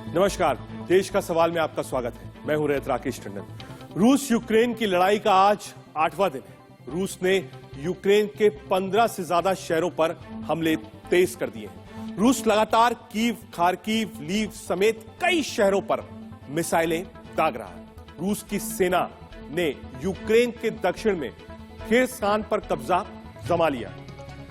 नमस्कार, देश का सवाल में आपका स्वागत है। मैं हूं रैत राकेश टंडन। रूस यूक्रेन की लड़ाई का आज 8वां दिन है। रूस ने यूक्रेन के 15 से ज्यादा शहरों पर हमले तेज कर दिए हैं। रूस लगातार कीव, खार्किव, लीव समेत कई शहरों पर मिसाइलें दाग रहा है। रूस की सेना ने यूक्रेन के दक्षिण में खेरसान पर कब्जा जमा लिया।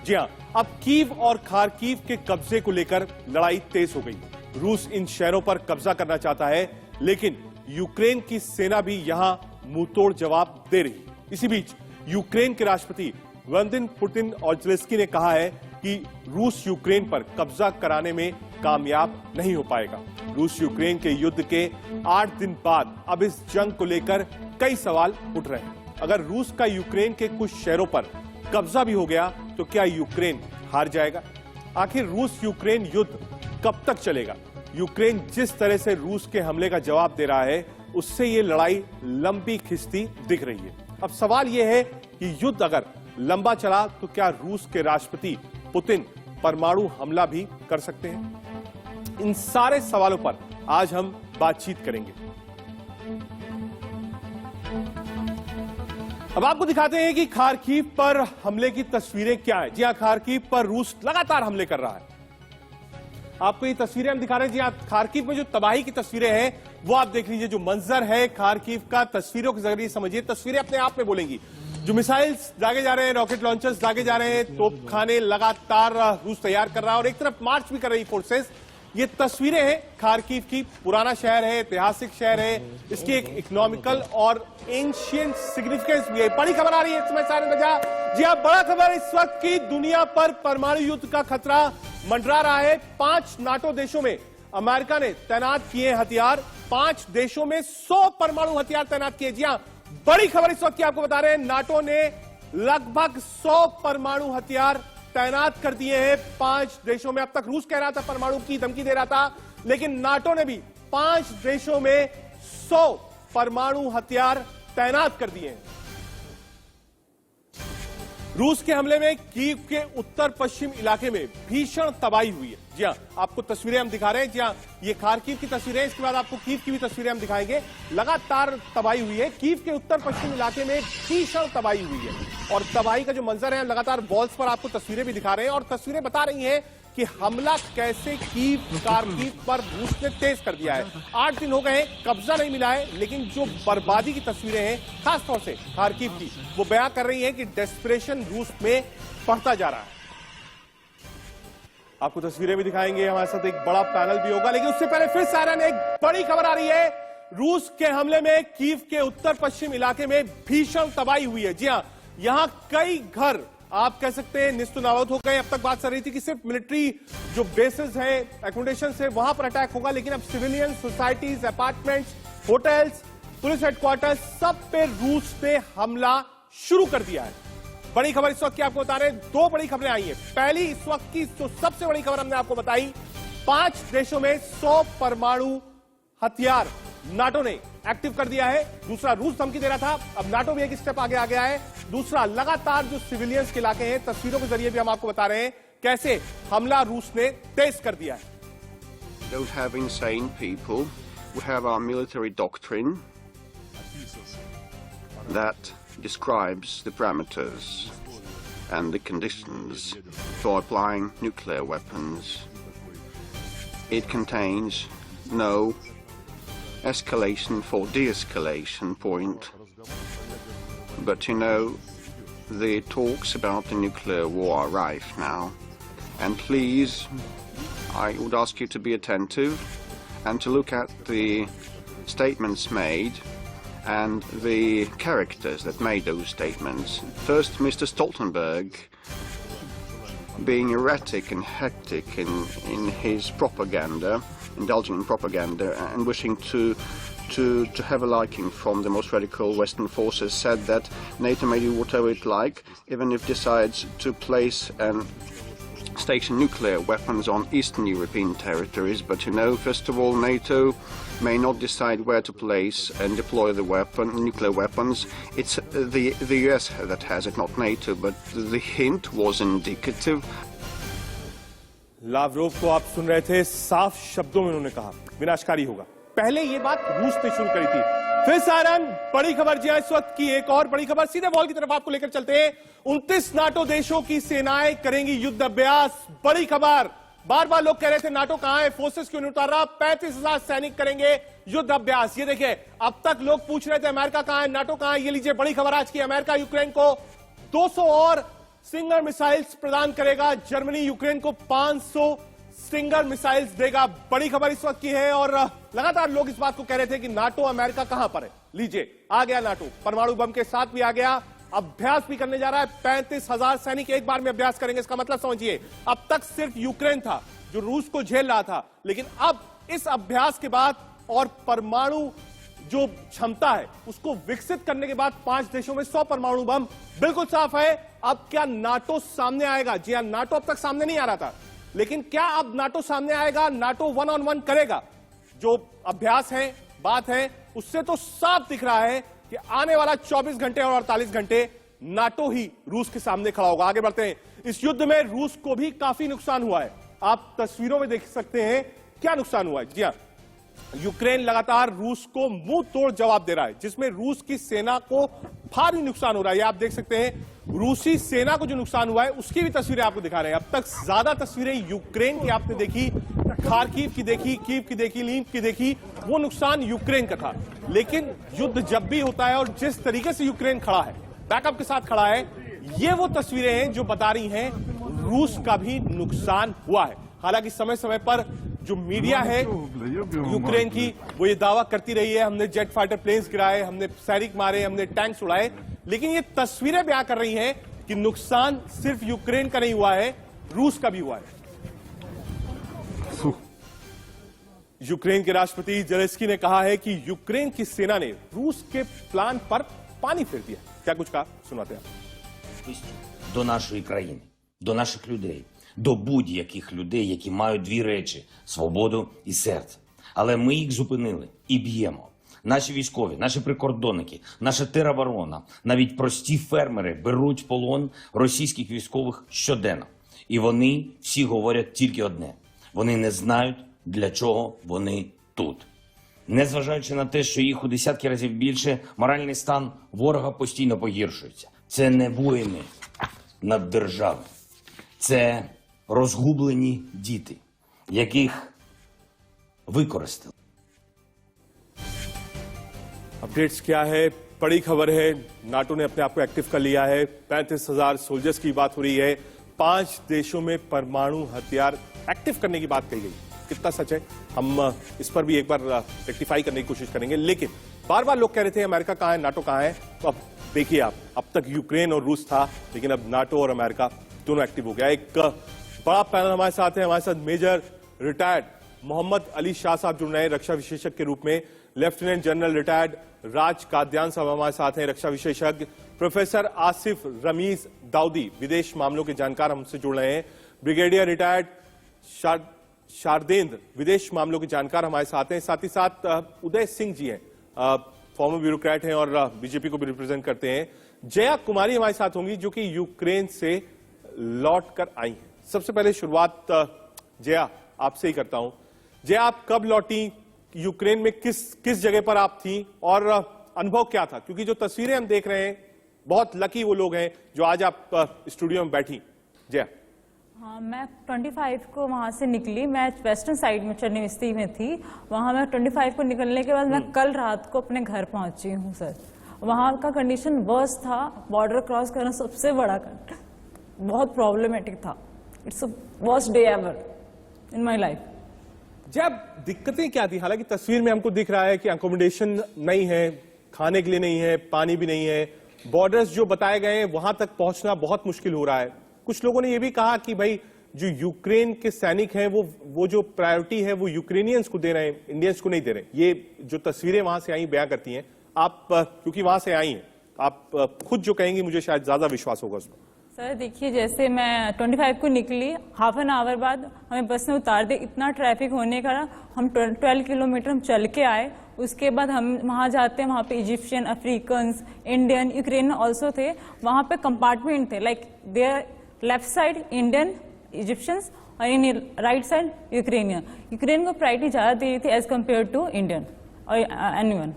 जी हां, अब कीव और खार्किव के कब्जे को लेकर लड़ाई तेज हो गई। रूस इन शहरों पर कब्जा करना चाहता है, लेकिन यूक्रेन की सेना भी यहां मुंहतोड़ जवाब दे रही है। इसी बीच यूक्रेन के राष्ट्रपति व्लादिमीर पुतिन और ज़ेलेंस्की ने कहा है कि रूस यूक्रेन पर कब्जा कराने में कामयाब नहीं हो पाएगा। रूस यूक्रेन के युद्ध के 8 दिन बाद अब इस जंग को लेकर कई सवाल उठ रहे हैं। अगर रूस का यूक्रेन के कुछ शहरों पर कब्जा भी हो गया तो क्या यूक्रेन हार जाएगा? आखिर रूस यूक्रेन युद्ध कब तक चलेगा? यूक्रेन जिस तरह से रूस के हमले का जवाब दे रहा है, उससे यह लड़ाई लंबी खिंचती दिख रही है। अब सवाल यह है कि युद्ध अगर लंबा चला तो क्या रूस के राष्ट्रपति पुतिन परमाणु हमला भी कर सकते हैं? इन सारे सवालों पर आज हम बातचीत करेंगे। अब आपको दिखाते हैं कि खार्किव पर हमले की तस्वीरें क्या है। जी हां, खार्किव पर रूस लगातार हमले कर रहा है। आपको ये तस्वीरें हम दिखा रहे हैं। जी हां, खार्किव में जो तबाही की तस्वीरें हैं वो आप देख लीजिए। जो मंजर है खार्किव का, तस्वीरों के जरिए समझिए। तस्वीरें अपने आप में बोलेंगी। जो मिसाइल्स दागे जा रहे हैं, रॉकेट लॉन्चर्स दागे जा रहे हैं, तोपखाने लगातार रूस तैयार कर रहा है और एक तरफ मार्च भी कर रही फोर्सेस। ये तस्वीरें हैं खार्किव की। पुराना शहर है, ऐतिहासिक शहर है, इसकी एक इकोनॉमिकल और एंशिएंट सिग्निफिकेंस भी है। बड़ी खबर आ रही है इस समय सारे बजा। जी हां, बड़ा खबर इस वक्त की दुनिया पर परमाणु युद्ध का खतरा मंडरा रहा है। 5 नाटो देशों में अमेरिका ने तैनात किए हथियार। 5 देशों में 100 परमाणु हथियार तैनात किए। जी हां, बड़ी खबर इस वक्त की आपको बता रहे हैं। नाटो ने लगभग 100 परमाणु हथियार तैनात कर दिए हैं 5 देशों में। अब तक रूस कह रहा था परमाणु की धमकी दे रहा था, लेकिन नाटो ने भी 5 देशों में 100 परमाणु हथियार तैनात कर दिए हैं। रूस के हमले में कीव के उत्तर पश्चिम इलाके में भीषण तबाही हुई है। जी हां, आपको तस्वीरें हम दिखा रहे हैं। जी हां, ये खार्किव की तस्वीरें, इसके बाद आपको कीव की भी तस्वीरें हम दिखाएंगे। लगातार तबाही हुई है। कीव के उत्तर पश्चिम इलाके में भीषण तबाही हुई है और तबाही का जो मंजर है, लगातार वॉल्स पर आपको तस्वीरें भी दिखा रहे हैं और तस्वीरें बता रही हैं कि हमला कैसे कीव, खार्किव पर रूस ने तेज कर दिया है। 8 दिन हो गए, कब्जा नहीं मिला है, लेकिन जो बर्बादी की तस्वीरें हैं खासतौर से खार्किव की, वो बयां कर रही हैं कि डेस्परेशन रूस में बढ़ता जा रहा है। आपको तस्वीरें भी दिखाएंगे, हमारे साथ एक बड़ा पैनल भी होगा, लेकिन उससे पहले फिर सारण एक बड़ी खबर आ रही है। रूस के हमले में कीव के उत्तर पश्चिम इलाके में भीषण तबाही हुई है। जी हां, यहां कई घर आप कह सकते हैं निस्तनाबूद हो गए। अब तक बात चल रही थी कि सिर्फ मिलिट्री जो बेसेस है, एकोमोडेशन है, वहां पर अटैक होगा, लेकिन अब civilian, societies, apartments, hotels, police headquarters, सब पे रूस ने हमला शुरू कर दिया है। बड़ी खबर इस वक्त की आपको बता रहे हैं। 2 बड़ी खबरें आई हैं। पहली इस वक्त की जो सबसे बड़ी खबर हमने आपको बताई, 5 देशों में 100 परमाणु हथियार नाटो ने एक्टिव कर दिया है। दूसरा, रूस धमकी दे रहा था, अब नाटो भी एक स्टेप आगे आ गया है। दूसरा, लगातार जो सिविलियंस के इलाके हैं, तस्वीरों के जरिए भी हम आपको बता रहे हैं कैसे हमला रूस ने तेज कर दिया है। Don't have insane people. We have our military doctrine that describes the parameters and the conditions for applying nuclear weapons. It contains no escalation for de-escalation point. But you know, the talks about the nuclear war are rife now. And please, I would ask you to be attentive and to look at the statements made and the characters that made those statements. First, Mr. Stoltenberg being erratic and hectic in his propaganda, indulging in propaganda and wishing to have a liking from the most radical Western forces, said that NATO may do whatever it like, even if it decides to place and station nuclear weapons on Eastern European territories. But you know, first of all, NATO may not decide where to place and deploy the nuclear weapons. It's the US that has it, not NATO. But the hint was indicative. Lavrov को आप सुन रहे थे, साफ शब्दों में उन्होंने कहा विनाशकारी होगा। पहले ये बात रूस ने शुरू करी थी। फिर सारण बड़ी खबर जी इस वक्त की, एक और बड़ी खबर सीधे वॉल की तरफ आपको लेकर चलते हैं। 29 नाटो देशों की सेनाएं करेंगी युद्ध अभ्यास। बड़ी खबर, बार बार लोग कह रहे थे नाटो कहां है, फोर्सेस क्यों नहीं उतार रहा। 35,000 सैनिक करेंगे युद्ध अभ्यास। ये देखिए, अब तक लोग पूछ रहे थे अमेरिका कहां है, नाटो कहां है। ये लीजिए बड़ी खबर आज की, अमेरिका यूक्रेन को 200 और स्टिंगर मिसाइल्स प्रदान करेगा। जर्मनी यूक्रेन को 500 स्टिंगर मिसाइल्स देगा। बड़ी खबर इस वक्त की है और लगातार लोग इस बात को कह रहे थे कि नाटो अमेरिका कहां पर है। लीजिए, आ गया नाटो, परमाणु बम के साथ भी आ गया, अभ्यास भी करने जा रहा है। 35,000 सैनिक एक बार में अभ्यास करेंगे। इसका मतलब समझिए, अब तक सिर्फ यूक्रेन था जो रूस को झेल रहा था, लेकिन अब इस अभ्यास के बाद और परमाणु जो क्षमता है उसको विकसित करने के बाद 5 देशों में 100 परमाणु बम। बिल्कुल साफ है, अब क्या नाटो सामने आएगा। जी हां, नाटो अब तक सामने नहीं आ रहा था, लेकिन क्या अब नाटो सामने आएगा, नाटो 1-on-1 करेगा। जो अभ्यास है, बात है, उससे तो साफ दिख रहा है कि आने वाला 24 घंटे और 48 घंटे नाटो ही रूस के सामने खड़ा होगा। आगे बढ़ते हैं। इस युद्ध में रूस को भी काफी नुकसान हुआ है। आप तस्वीरों में देख सकते हैं क्या नुकसान हुआ है। जी हां, यूक्रेन लगातार रूस को मुंह तोड़ जवाब दे रहा है, जिसमें रूस की सेना को भारी नुकसान हो रहा है। आप देख सकते हैं रूसी सेना को जो नुकसान हुआ है उसकी भी तस्वीरें आपको दिखा रहे हैं। अब तक ज्यादा तस्वीरें यूक्रेन की आपने देखी, खार्किव की देखी, कीव की देखी, लीव की देखी, वो नुकसान यूक्रेन का था। लेकिन युद्ध जब भी होता है और जिस तरीके से यूक्रेन खड़ा है, बैकअप के साथ खड़ा है, ये वो तस्वीरें हैं जो बता रही हैं रूस का भी नुकसान हुआ है। हालांकि समय समय पर जो मीडिया है यूक्रेन की वो ये दावा करती रही है, हमने जेट फाइटर प्लेन्स गिराए, हमने सैनिक मारे, हमने टैंक्स उड़ाए, लेकिन ये तस्वीरें बयां कर रही हैं कि नुकसान सिर्फ यूक्रेन का नहीं हुआ है, रूस का भी हुआ है। यूक्रेन के राष्ट्रपति जेलेंस्की ने कहा है कि यूक्रेन की सेना ने रूस के प्लान पर पानी फेर दिया। क्या कुछ कहा, सुनाते हैं। До нашої країни, до наших людей, до будь-яких людей, які мають дві речі – свободу і серце. Але ми їх зупинили і б'ємо. Наші військові, наші прикордонники, наша тероборона, навіть прості фермери беруть в полон російських військових щоденно. І вони всі говорять тільки одне – вони не знають, для чого вони тут. Незважаючи на те, що їх у десятки разів більше, моральний стан ворога постійно погіршується. Це не воїни над державою. Це розгублені діти, яких використали. अपडेट्स क्या है, बड़ी खबर है, नाटो ने अपने आप को एक्टिव कर लिया है। 35,000 सोल्जर्स की बात हो रही है। 5 देशों में परमाणु हथियार एक्टिव करने की बात कही गई। कितना सच है, हम इस पर भी एक बार रेक्टिफाई करने की कोशिश करेंगे। लेकिन बार बार लोग कह रहे थे अमेरिका कहां है, नाटो कहां है। तो अब देखिए आप, अब तक यूक्रेन और रूस था, लेकिन अब नाटो और अमेरिका दोनों एक्टिव हो गया। एक बड़ा पैनल हमारे साथ है, हमारे साथ मेजर रिटायर्ड मोहम्मद अली शाह साहब जुड़ रहे हैं रक्षा विशेषज्ञ के रूप में। लेफ्टिनेंट जनरल रिटायर्ड राज काद्यान साहब हमारे साथ हैं, रक्षा विशेषज्ञ। प्रोफेसर आसिफ रमीज दाऊदी, विदेश मामलों के जानकार, हमसे जुड़ रहे हैं। ब्रिगेडियर रिटायर्ड शारदेंद्र, विदेश मामलों के जानकार हमारे साथ हैं। साथ ही साथ उदय सिंह जी हैं, फॉर्मर ब्यूरोक्रेट हैं और बीजेपी को भी रिप्रेजेंट करते हैं। जया कुमारी हमारे साथ होंगी, जो कि यूक्रेन से लौट कर आई हैं। सबसे पहले शुरुआत जया आपसे ही करता हूं। जया, आप कब लौटी, यूक्रेन में किस जगह पर आप थी और अनुभव क्या था? क्योंकि जो तस्वीरें हम देख रहे हैं, बहुत लकी वो लोग हैं जो आज आप स्टूडियो में बैठी। जया। हाँ, मैं 25 को वहाँ से निकली। मैं वेस्टर्न साइड में चन्नीविस्ती में थी। वहाँ मैं 25 को निकलने के बाद मैं कल रात को अपने घर पहुँची हूँ सर। वहाँ का कंडीशन वर्स था, बॉर्डर क्रॉस करना सबसे बड़ा बहुत प्रॉब्लमेटिक था। It's a worst day ever in my life. जब दिक्कतें क्या थी? हालांकि तस्वीर में हमको दिख रहा है कि अकोमोडेशन नहीं है, खाने के लिए नहीं है, पानी भी नहीं है, बॉर्डर्स जो बताए गए हैं वहां तक पहुंचना बहुत मुश्किल हो रहा है। कुछ लोगों ने यह भी कहा कि भाई जो यूक्रेन के सैनिक हैं वो जो प्रायोरिटी है वो यूक्रेनियंस को दे रहे हैं, इंडियंस को नहीं दे रहे। ये जो तस्वीरें वहां से आई बयां करती हैं। आप क्योंकि वहां से आई हैं, आप खुद जो कहेंगे मुझे शायद ज्यादा विश्वास होगा उसमें। सर देखिए, जैसे मैं 25 को निकली, हाफ एन आवर बाद हमें बस में उतार दे। इतना ट्रैफिक होने का, हम 12 किलोमीटर हम चल के आए। उसके बाद हम वहाँ जाते हैं, वहाँ पे Egyptian, Africans, Indian, Ukraine also थे। वहाँ पे कंपार्टमेंट थे, like there left side Indian, Egyptians और in right side Ukrainian. Ukraine को प्रायोरिटी ज़्यादा दी गई थी एज कम्पेयर टू इंडियन और एनीवन।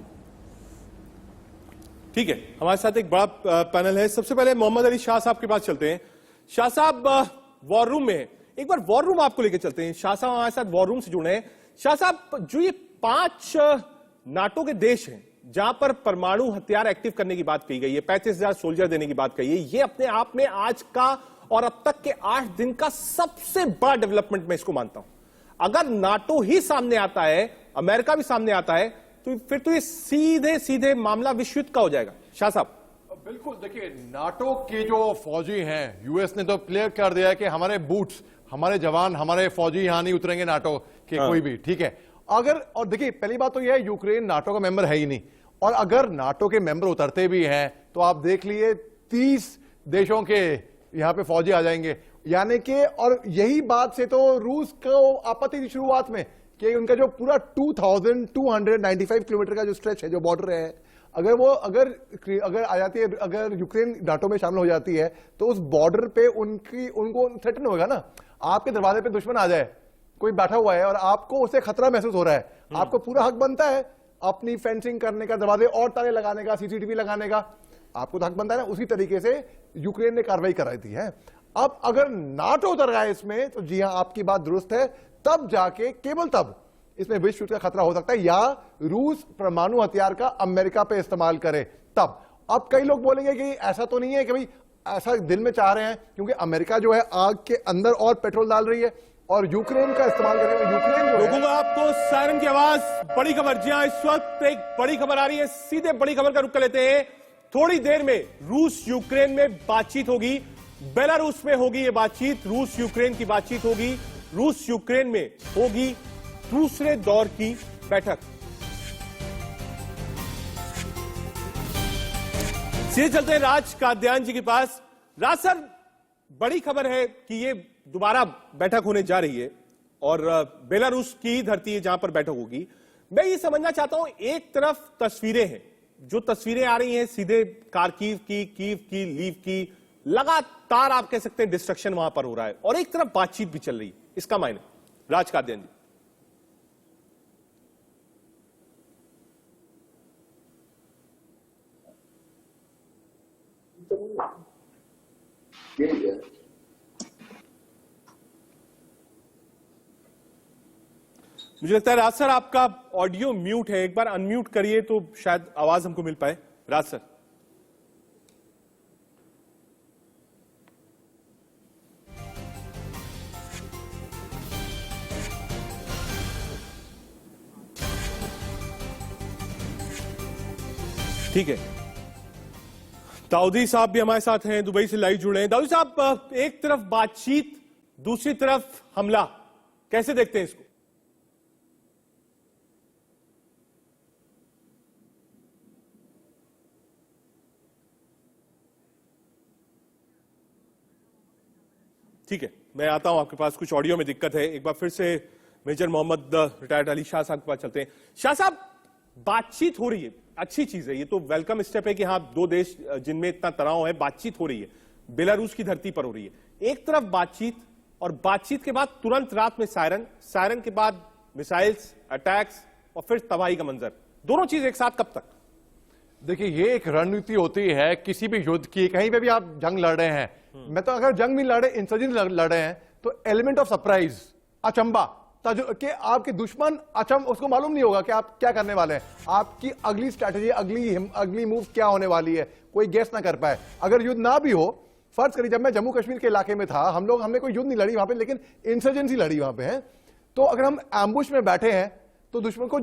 ठीक है, हमारे साथ एक बड़ा पैनल है। सबसे पहले मोहम्मद अली शाह साहब के पास चलते हैं। शाह साहब वॉर रूम में, एक बार वॉर रूम आपको लेकर चलते हैं। शाह साहब हमारे साथ वॉर रूम से जुड़े हैं। शाह साहब, जो ये 5 नाटो के देश हैं जहां पर परमाणु हथियार एक्टिव करने की बात कही गई है, 35,000 सोल्जर देने की बात कही है, ये अपने आप में आज का और अब तक के 8 दिन का सबसे बड़ा डेवलपमेंट मैं इसको मानता हूं। अगर नाटो ही सामने आता है, अमेरिका भी सामने आता है, तो फिर तो ये सीधे सीधे मामला विश्व युद्ध का हो जाएगा। शाह साहब, बिल्कुल, देखिए नाटो के जो फौजी हैं, यूएस ने तो क्लियर कर दिया है कि हमारे बूट्स, हमारे जवान, हमारे फौजी यहां नहीं उतरेंगे नाटो के कोई भी, ठीक है। अगर, और देखिए पहली बात तो यह है यूक्रेन नाटो का मेंबर है ही नहीं, और अगर नाटो के मेंबर उतरते भी हैं तो आप देख लिए 30 देशों के यहां पे फौजी आ जाएंगे, यानी कि, और यही बात से तो रूस को आपत्ति थी शुरुआत में कि उनका जो पूरा 2295 किलोमीटर का जो स्ट्रेच है, जो बॉर्डर है, अगर वो अगर आ जाती है, अगर यूक्रेन नाटो में शामिल हो जाती है तो उस बॉर्डर पे उनको थ्रेटन होगा ना। आपके दरवाजे पे दुश्मन आ जाए, कोई बैठा हुआ है और आपको उसे खतरा महसूस हो रहा है, आपको पूरा हक बनता है अपनी फेंसिंग करने का, दरवाजे और ताले लगाने का, सीसीटीवी लगाने का, आपको तो हक बनता है ना। उसी तरीके से यूक्रेन ने कार्रवाई कराई थी है। अब अगर नाटो उतर गया इसमें, तो जी हां, आपकी बात दुरुस्त है, तब जाके, केवल तब इसमें विश्व युद्ध का खतरा हो सकता है, या रूस परमाणु हथियार का अमेरिका पे इस्तेमाल करे तब। अब कई लोग बोलेंगे कि ऐसा तो नहीं है कि भाई ऐसा दिल में चाह रहे हैं, क्योंकि अमेरिका जो है आग के अंदर और पेट्रोल डाल रही है और यूक्रेन का इस्तेमाल करेंगे। यूक्रेन लोगों आपको सायरन की आवाज, बड़ी खबर। जी हां, इस वक्त एक बड़ी खबर आ रही है, सीधे बड़ी खबर का रुख कर लेते हैं। थोड़ी देर में रूस यूक्रेन में बातचीत होगी, बेलारूस में होगी ये बातचीत, रूस यूक्रेन की बातचीत होगी, रूस यूक्रेन में होगी दूसरे दौर की बैठक। सीधे चलते हैं राज काद्यान जी के पास। राज सर, बड़ी खबर है कि ये दोबारा बैठक होने जा रही है और बेलारूस की धरती है जहां पर बैठक होगी। मैं ये समझना चाहता हूं, एक तरफ तस्वीरें हैं, जो तस्वीरें आ रही हैं सीधे कारकीव की, कीव की, लीव की, लगातार आप कह सकते हैं डिस्ट्रक्शन वहां पर हो रहा है, और एक तरफ बातचीत भी चल रही है। इसका मायने, राज काद्यान जी। मुझे लगता है राज सर आपका ऑडियो म्यूट है, एक बार अनम्यूट करिए तो शायद आवाज हमको मिल पाए। राज सर, ठीक है। दाऊदी साहब भी हमारे साथ हैं, दुबई से लाइव जुड़े हैं। दाऊदी साहब, एक तरफ बातचीत, दूसरी तरफ हमला, कैसे देखते हैं इसको? ठीक है, मैं आता हूं आपके पास, कुछ ऑडियो में दिक्कत है। एक बार फिर से मेजर मोहम्मद रिटायर्ड अली शाह साहब के पास चलते हैं। शाह साहब, बातचीत हो रही है, अच्छी चीज है, ये तो वेलकम स्टेप है कि हाँ, दो देश जिनमें इतना तनाव है, बातचीत हो रही है, बेलारूस की धरती पर हो रही है। एक तरफ बातचीत, और बातचीत के बाद तुरंत रात में सायरन, सायरन के बाद मिसाइल्स, अटैक्स और फिर तबाही का मंजर। दोनों चीज एक साथ कब तक? देखिए, ये एक रणनीति होती है किसी भी युद्ध की। कहीं पे भी आप जंग लड़ रहे हैं, मैं तो अगर जंग भी लड़े, इंसर्जेंट लड़ रहे हैं, तो एलिमेंट ऑफ सरप्राइज, अचंबा, कि आपके दुश्मन उसको मालूम नहीं होगा कि आप क्या करने वाले हैं, आपकी अगली स्ट्रैटेजी, अगली मूव क्या होने वाली है, कोई गेस ना कर पाए। अगर युद्ध ना भी हो, फर्ज करिए जब मैं जम्मू कश्मीर के इलाके में था, हमने कोई युद्ध नहीं लड़ी वहां पे, लेकिन इंसर्जेंसी लड़ी वहां पे है। तो अगर हम एम्बुश में बैठे हैं, तो दुश्मन को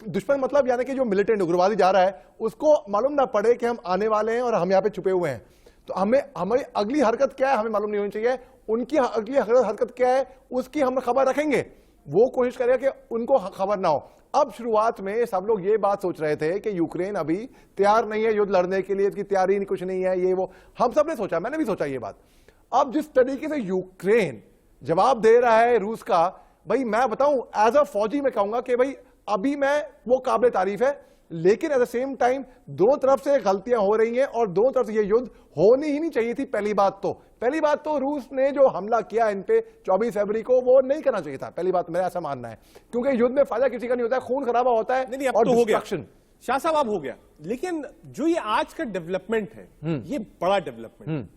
दुश्मन मतलब यानी कि जो मिलिटेंट उग्रवादी जा रहा है, उसको मालूम ना पड़े कि हम आने वाले हैं और हम यहाँ पे छुपे हुए हैं। तो हमारी अगली हरकत क्या है हमें मालूम नहीं होनी चाहिए, उनकी अगली हरकत क्या है उसकी हम खबर रखेंगे। वो कोशिश करेगा कि उनको खबर ना हो। अब शुरुआत में सब लोग ये बात सोच रहे थे कि यूक्रेन अभी तैयार नहीं है युद्ध लड़ने के लिए, इसकी तैयारी कुछ नहीं है, ये वो, हम सब ने सोचा, मैंने भी सोचा ये बात। अब जिस तरीके से यूक्रेन जवाब दे रहा है रूस का, भाई मैं बताऊं, एज अ फौजी मैं कहूंगा कि भाई अभी मैं, वो काबिल तारीफ है, लेकिन एट द सेम टाइम दोनों तरफ से गलतियां हो रही हैं और दोनों तरफ से ये युद्ध होनी ही नहीं चाहिए थी। पहली बात तो रूस ने जो हमला किया इन पे 24 फरवरी को, वो नहीं करना चाहिए था। पहली बात मेरा ऐसा मानना है, क्योंकि युद्ध में फायदा किसी का नहीं होता है, खून खराबा होता है। नहीं, अब और तो हो गया destruction। शाह साहब, अब हो गया। लेकिन जो ये आज का डेवलपमेंट है, ये बड़ा डेवलपमेंट।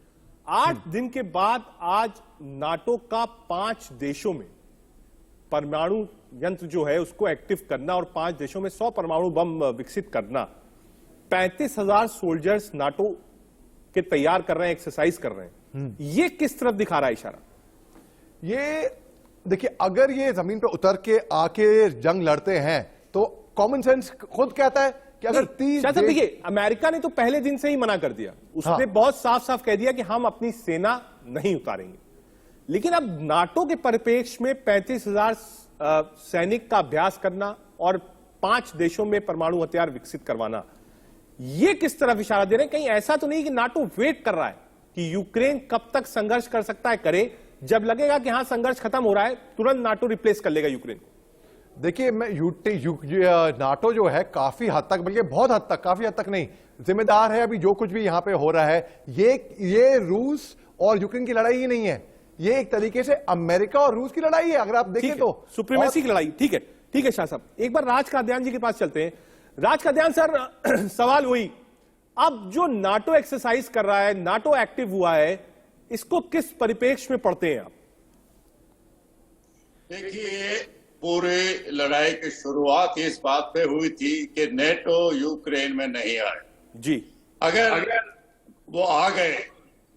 8 दिन के बाद आज नाटो का 5 देशों में परमाणु यंत्र जो है उसको एक्टिव करना और 5 देशों में 100 परमाणु बम विकसित करना, 35,000 सोल्जर्स नाटो के तैयार कर रहे हैं, एक्सरसाइज कर रहे हैं। ये किस तरफ दिखा रहा है इशारा? ये देखिए, अगर ये जमीन पे उतर के आके जंग लड़ते हैं तो कॉमन सेंस खुद कहता है कि अगर 30 शायद देखिए, अमेरिका ने तो पहले दिन से ही मना कर दिया। उसने बहुत साफ साफ कह दिया कि हम अपनी सेना नहीं उतारेंगे। लेकिन अब नाटो के परिप्रेक्ष्य में 35,000 सैनिक का अभ्यास करना और 5 देशों में परमाणु हथियार विकसित करवाना, ये किस तरफ इशारा दे रहे हैं? कहीं ऐसा तो नहीं कि नाटो वेट कर रहा है कि यूक्रेन कब तक संघर्ष कर सकता है, करे, जब लगेगा कि हां संघर्ष खत्म हो रहा है तुरंत नाटो रिप्लेस कर लेगा यूक्रेन को? देखिए, मैं नाटो जो है काफी हद तक, बल्कि बहुत हद तक, काफी हद तक नहीं, जिम्मेदार है अभी जो कुछ भी यहां पे हो रहा है। ये रूस और यूक्रेन की लड़ाई ही नहीं है, ये एक तरीके से अमेरिका और रूस की लड़ाई है, अगर आप देखें तो सुप्रीमेसी की लड़ाई। ठीक है शाह साहब, एक बार राज काद्यान जी के पास चलते हैं। राज काद्यान सर, सवाल वही, अब जो नाटो एक्सरसाइज कर रहा है, नाटो एक्टिव हुआ है, इसको किस परिप्रेक्ष्य में पढ़ते हैं आप? देखिए, पूरी लड़ाई की शुरुआत इस बात पे हुई थी कि नेटो यूक्रेन में नहीं आए जी। अगर वो आ गए,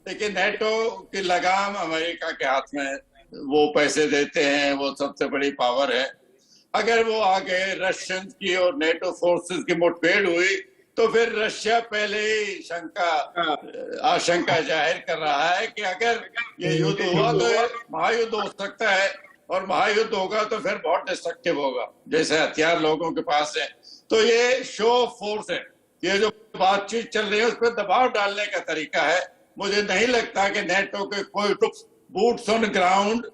देखिए नेटो की लगाम अमेरिका के हाथ में है, वो पैसे देते हैं, वो सबसे बड़ी पावर है। अगर वो आ गए, रशियन की और नेटो फोर्सेस की मुठभेड़ हुई, तो फिर रशिया पहले ही आशंका जाहिर कर रहा है कि अगर ये युद्ध हुआ तो महायुद्ध हो सकता है, और महायुद्ध होगा तो फिर बहुत डिस्ट्रक्टिव होगा, जैसे हथियार लोगों के पास है। तो ये शो ऑफ फोर्स है, ये जो बातचीत चल रही है उस पर दबाव डालने का तरीका है। मुझे नहीं लगता कि नेटो के कोई troops boots on ground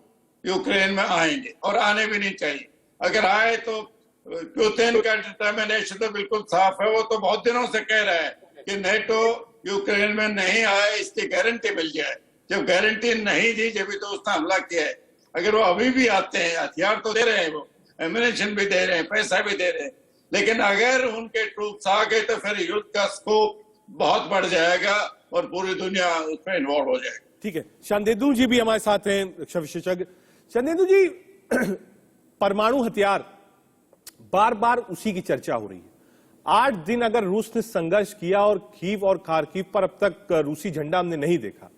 Ukraine में आएंगे, और आने भी नहीं चाहिए। अगर आए तो पुतिन का डिटर्मिनेशन तो बिल्कुल साफ है, वो तो बहुत दिनों से कह रहा है कि नेटो यूक्रेन में नहीं आए, इसकी गारंटी मिल जाए। जब गारंटी नहीं दी, जब भी तो उसने हमला किया है। अगर वो अभी भी आते हैं, हथियार तो दे रहे हैं, वो एम्यूनिशन भी दे रहे हैं, पैसा भी दे रहे हैं, लेकिन अगर उनके ट्रूप्स आ गए तो फिर युद्ध का स्कोप बहुत बढ़ जाएगा और पूरी दुनिया उसमें इन्वॉल्व हो जाएगी। ठीक है, शांतेंदु जी भी हमारे साथ हैं, रक्षा विशेषज्ञ। शांतेंदु जी, परमाणु हथियार, बार बार उसी की चर्चा हो रही है। 8 दिन अगर रूस ने संघर्ष किया और कीव और खार्किव पर अब तक रूसी झंडा हमने नहीं देखा,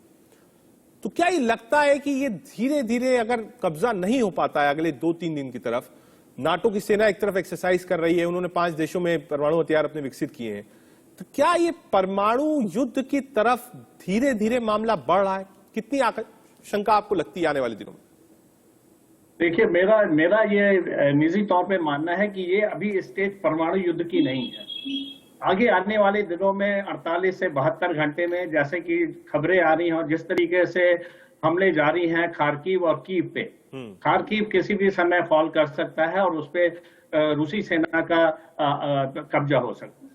तो क्या ये लगता है कि ये धीरे धीरे अगर कब्जा नहीं हो पाता है अगले 2-3 दिन की तरफ, नाटो की सेना एक तरफ एक्सरसाइज कर रही है, उन्होंने 5 देशों में परमाणु हथियार अपने विकसित किए हैं, तो क्या ये परमाणु युद्ध की तरफ धीरे धीरे मामला बढ़ रहा है? कितनी आशंका आपको लगती है आने वाले दिनों में? देखिए, मेरा ये निजी तौर पे मानना है कि ये अभी स्टेज परमाणु युद्ध की नहीं है। आगे आने वाले दिनों में 48 से 72 घंटे में, जैसे कि खबरें आ रही हैं और जिस तरीके से हमले जारी हैं खार्किव और कीव पे, खार्किव किसी भी समय फॉल कर सकता है और उस पे रूसी सेना का कब्जा हो सकता है।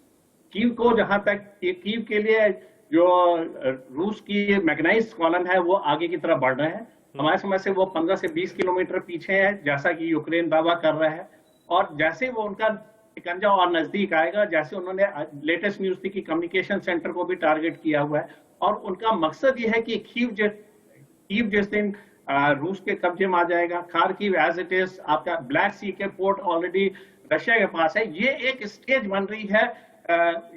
कीव को, जहां तक कीव के लिए जो रूस की मैकेनाइज्ड कॉलम है वो आगे की तरफ बढ़ रहे हैं। हमारे समझ से वो 15 से 20 किलोमीटर पीछे है, जैसा कि यूक्रेन दावा कर रहा है। और जैसे वो उनका शिकंजा और नजदीक आएगा, जैसे उन्होंने लेटेस्ट न्यूज थी कि कम्युनिकेशन सेंटर को भी टारगेट किया हुआ है, और उनका मकसद ये है कि कीव जिस दिन रूस के कब्जे में आ जाएगा, खार्किव एज इट इज आपका ब्लैक सी के पोर्ट ऑलरेडी रशिया के पास है, ये एक स्टेज बन रही है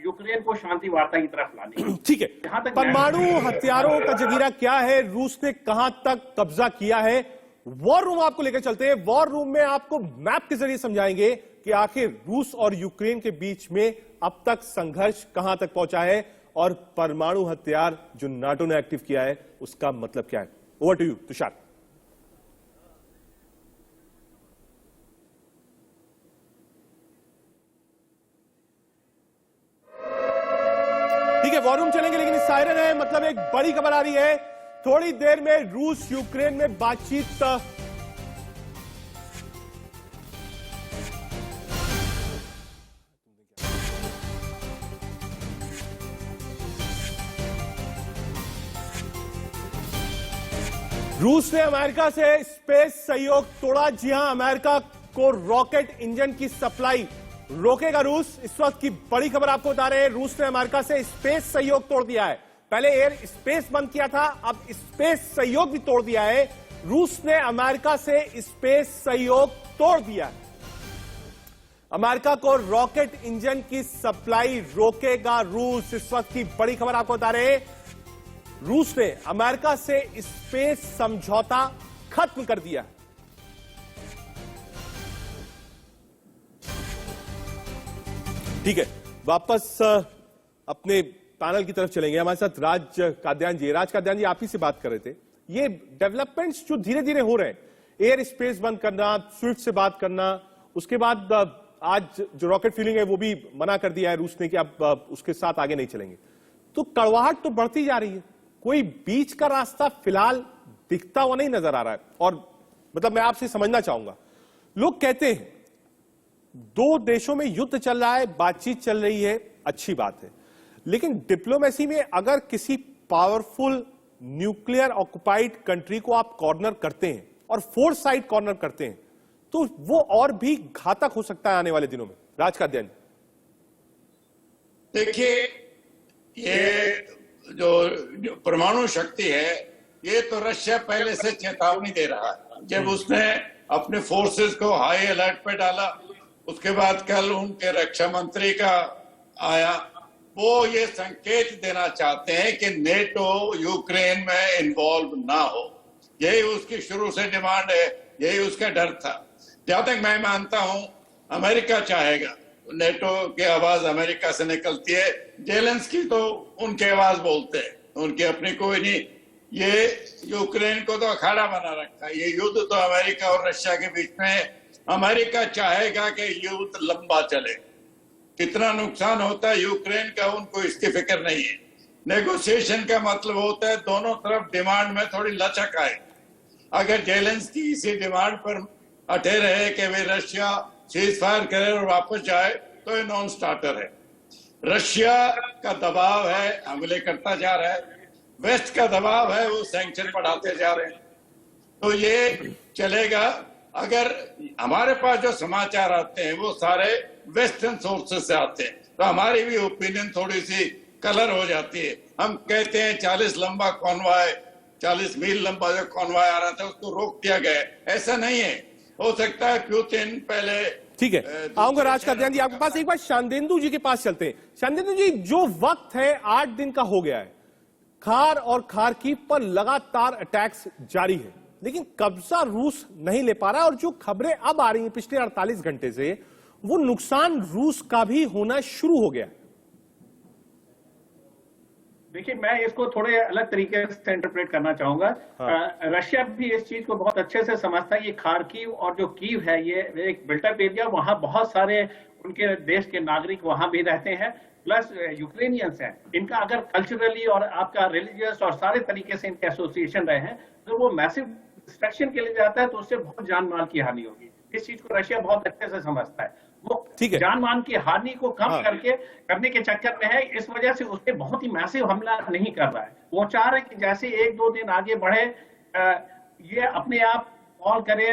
यूक्रेन को शांति वार्ता की तरफ लाने। ठीक है, परमाणु हथियारों का जगीरा क्या है, रूस ने कहां तक कब्जा किया है, वॉर रूम आपको लेकर चलते हैं। वॉर रूम में आपको मैप के जरिए समझाएंगे कि आखिर रूस और यूक्रेन के बीच में अब तक संघर्ष कहां तक पहुंचा है और परमाणु हथियार जो नाटो ने एक्टिव किया है उसका मतलब क्या है। Over to you Tushar. ठीक है, वॉर रूम चलेंगे, लेकिन इस सायरन है, मतलब एक बड़ी खबर आ रही है। थोड़ी देर में रूस यूक्रेन में बातचीत रूस ने अमेरिका से स्पेस सहयोग तोड़ा। जी हां, अमेरिका को रॉकेट इंजन की सप्लाई रोकेगा रूस। इस वक्त की बड़ी खबर आपको बता रहे हैं, रूस ने अमेरिका से स्पेस सहयोग तोड़ दिया है। पहले एयर स्पेस बंद किया था, अब स्पेस सहयोग भी तोड़ दिया है। रूस ने अमेरिका से स्पेस सहयोग तोड़ दिया है। अमेरिका को रॉकेट इंजन की सप्लाई रोकेगा रूस। इस वक्त की बड़ी खबर आपको बता रहे हैं, रूस ने अमेरिका से स्पेस समझौता खत्म कर दिया। ठीक है, वापस अपने पैनल की तरफ चलेंगे। हमारे साथ राज काद्यान जी। राज काद्यान जी, आप ही से बात कर रहे थे, ये डेवलपमेंट्स जो धीरे धीरे हो रहे हैं, एयर स्पेस बंद करना, स्विफ्ट से बात करना, उसके बाद आज जो रॉकेट फ्यूलिंग है वो भी मना कर दिया है रूस ने कि अब उसके साथ आगे नहीं चलेंगे, तो कड़वाहट तो बढ़ती जा रही है। कोई बीच का रास्ता फिलहाल दिखता हुआ नहीं नजर आ रहा है। और मतलब मैं आपसे समझना चाहूंगा, लोग कहते हैं दो देशों में युद्ध चल रहा है, बातचीत चल रही है, अच्छी बात है, लेकिन डिप्लोमेसी में अगर किसी पावरफुल न्यूक्लियर ऑक्युपाइड कंट्री को आप कॉर्नर करते हैं और फोर्स साइड कॉर्नर करते हैं, तो वो और भी घातक हो सकता है आने वाले दिनों में। राज काद्यान, देखिए, ये जो परमाणु शक्ति है, ये तो रशिया पहले से चेतावनी दे रहा है। जब उसने अपने फोर्सेस को हाई अलर्ट पे डाला, उसके बाद कल उनके रक्षा मंत्री का आया, वो ये संकेत देना चाहते हैं कि नेटो यूक्रेन में इन्वॉल्व ना हो। यही उसकी शुरू से डिमांड है, यही उसका डर था। जहां तक मैं मानता हूं, अमेरिका चाहेगा, नेटो की आवाज अमेरिका से निकलती है, जेलेंस्की तो उनकी आवाज बोलते हैं, उनकी अपनी कोई नहीं। ये यूक्रेन को तो अखाड़ा बना रखा है। ये युद्ध तो अमेरिका और रशिया के बीच में, अमेरिका चाहेगा कि युद्ध लंबा चले। कितना नुकसान होता है यूक्रेन का, उनको इसकी फिक्र नहीं है। नेगोशिएशन का मतलब होता है दोनों तरफ डिमांड में थोड़ी लचक आए। अगर जेलेंस्की इसी डिमांड पर अटे रहे कि वे रशिया सीज फायर करे और वापस जाए, तो ये नॉन स्टार्टर है। रशिया का दबाव है, हमले करता जा रहा है, वेस्ट का दबाव है, वो सैंक्शन बढ़ाते जा रहे हैं, तो ये चलेगा। अगर हमारे पास जो समाचार आते हैं वो सारे वेस्टर्न सोर्सेस से आते हैं, तो हमारी भी ओपिनियन थोड़ी सी कलर हो जाती है। हम कहते हैं 40 लंबा कॉन्वॉय, 40 मील लंबा जो कॉन्वॉय आ रहा था उसको रोक दिया गया। ऐसा नहीं है, हो सकता है पुतिन पहले। ठीक है, आऊंगा राज काद्यान जी आपके पास। एक बार शांदेंदु जी के पास चलते हैं। शांदेंदु जी, जो वक्त है 8 दिन का हो गया है, खार और खार्किव पर लगातार अटैक्स जारी है, लेकिन कब्जा रूस नहीं ले पा रहा है। और जो खबरें अब आ रही हैं पिछले 48 घंटे से, वो नुकसान रूस का भी होना शुरू हो गया। देखिए, मैं इसको थोड़े अलग तरीके से इंटरप्रेट करना चाहूंगा। रशिया भी इस चीज को बहुत अच्छे से समझता है। ये खार्किव और जो कीव है, ये एक बिल्टअप एरिया, वहां बहुत सारे उनके देश के नागरिक वहां भी रहते हैं, प्लस यूक्रेनियंस हैं। इनका अगर कल्चरली और आपका रिलीजियस और सारे तरीके से इनके एसोसिएशन रहे हैं, तो वो मैसिव डिस्ट्रक्शन के लिए जाता है, तो उससे बहुत जान माल की हानि होगी। इस चीज को रशिया बहुत अच्छे से समझता है। वो जान मान की हानि को कम करने के चक्कर में है, इस वजह से उससे बहुत ही मैसिव हमला नहीं कर रहा है। वो चाह रहे कि जैसे 1-2 दिन आगे बढ़े, ये अपने आप फॉल करे,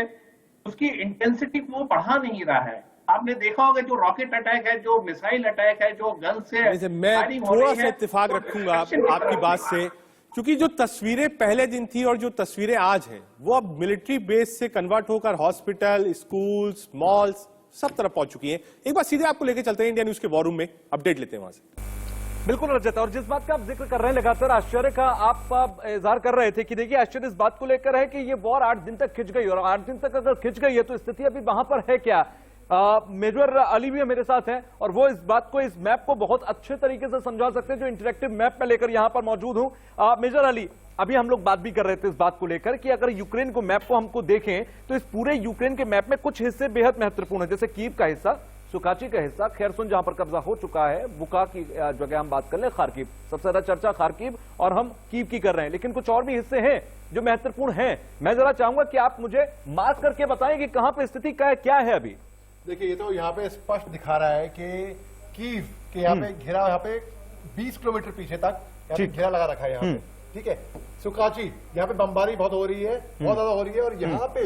उसकी इंटेंसिटी को बढ़ा नहीं रहा है। आपने देखा होगा जो रॉकेट अटैक है, जो मिसाइल अटैक है, जो गन से मैं थोड़ा सा इत्तेफाक रखूंगा आपकी बात से, क्योंकि जो तस्वीरें पहले दिन थी और जो तस्वीरें आज हैं, वो अब मिलिट्री बेस से कन्वर्ट होकर हॉस्पिटल, स्कूल्स, मॉल्स सब तरफ पहुंच चुकी हैं। एक बार सीधे आपको लेके चलते हैं इंडिया न्यूज के वॉर रूम में, अपडेट लेते हैं वहां से। बिल्कुल रजत, और जिस बात का आप जिक्र कर रहे हैं, लगातार आश्चर्य का आप इजहार कर रहे थे कि देखिए, आश्चर्य इस बात को लेकर है कि ये वॉर 8 दिन तक खिंच गई, और 8 दिन तक अगर खिंच गई है तो स्थिति अभी वहां पर है क्या। मेजर अली भी मेरे साथ हैं और वो इस बात को, इस मैप को बहुत अच्छे तरीके से समझा सकते हैं, जो इंटरेक्टिव मैप में लेकर यहां पर मौजूद हूं। मेजर अली, अभी हम लोग बात भी कर रहे थे इस बात को लेकर कि अगर यूक्रेन को मैप को हमको देखें तो इस पूरे यूक्रेन के मैप में कुछ हिस्से बेहद महत्वपूर्ण है, जैसे कीव का हिस्सा, सुकाची का हिस्सा, खेरसुन जहां पर कब्जा हो चुका है, बुका की जगह हम बात कर ले, खार्किव, सबसे ज्यादा चर्चा खार्किव और हम कीव की कर रहे हैं, लेकिन कुछ और भी हिस्से हैं जो महत्वपूर्ण हैं। मैं जरा चाहूंगा कि आप मुझे मार्क करके बताएं कि कहां पर स्थिति क्या है अभी। देखिए, ये तो यहाँ पे स्पष्ट दिखा रहा है कि कीव के यहाँ पे घेरा, यहाँ पे 20 किलोमीटर पीछे तक यहाँ पे घेरा लगा रखा है यहाँ पे, ठीक है, सुकाची, यहाँ पे बमबारी बहुत हो रही है, बहुत ज्यादा हो रही है, और यहाँ पे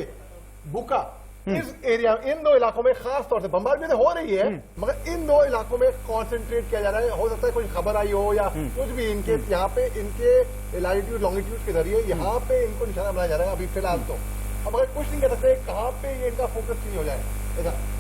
बुका, इस एरिया, इन दो इलाकों में खास तौर से बमबारी भी तो हो रही है, मगर इन दो इलाकों में कॉन्सेंट्रेट किया जा रहा है। हो सकता है कोई खबर आई हो या कुछ भी इनके यहाँ पे, इनके लैटिट्यूड लॉन्गिट्यूड के जरिए यहाँ पे इनको निशाना बनाया जा रहा है अभी फिलहाल तो। अब अगर कुछ नहीं कह सकते कहाँ पे ये इनका फोकस चेंज हो जाए।